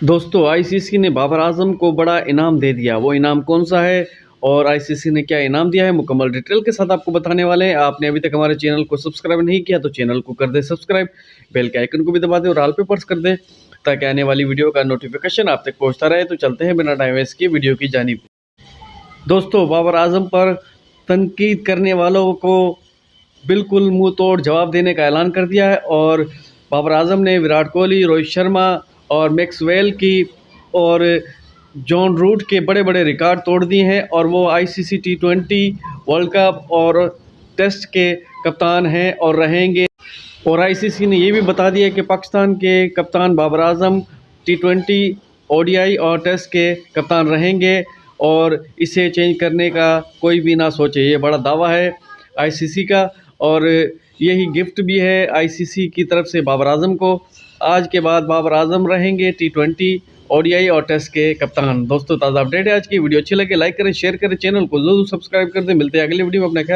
दोस्तों आईसीसी ने बाबर आजम को बड़ा इनाम दे दिया। वो इनाम कौन सा है और आईसीसी ने क्या इनाम दिया है, मुकम्मल डिटेल के साथ आपको बताने वाले हैं। आपने अभी तक हमारे चैनल को सब्सक्राइब नहीं किया तो चैनल को कर दें सब्सक्राइब, बेल के आइकन को भी दबा दें और ऑल पे प्रेस कर दें ताकि आने वाली वीडियो का नोटिफिकेशन आप तक पहुंचता रहे। तो चलते हैं बिना टाइम वेस्ट किए वीडियो की जानिब। दोस्तों बाबर आजम पर तनकीद करने वालों को बिल्कुल मुंह तोड़ जवाब देने का ऐलान कर दिया है और बाबर आजम ने विराट कोहली, रोहित शर्मा और मैक्सवेल की और जॉन रूट के बड़े बड़े रिकॉर्ड तोड़ दिए हैं और वो आईसीसी टी20 वर्ल्ड कप और टेस्ट के कप्तान हैं और रहेंगे। और आईसीसी ने ये भी बता दिया कि पाकिस्तान के कप्तान बाबर आजम टी20, ओडीआई और टेस्ट के कप्तान रहेंगे और इसे चेंज करने का कोई भी ना सोचे। ये बड़ा दावा है आईसीसी का और यही गिफ्ट भी है आईसीसी की तरफ से बाबर आजम को। आज के बाद बाबर आजम रहेंगे टी20, ओडीआई और टेस्ट के कप्तान। दोस्तों ताज़ा अपडेट है आज की। वीडियो अच्छी लगे लाइक करें, शेयर करें, चैनल को जरूर सब्सक्राइब कर दें। मिलते हैं अगले वीडियो में। अपना ख्याल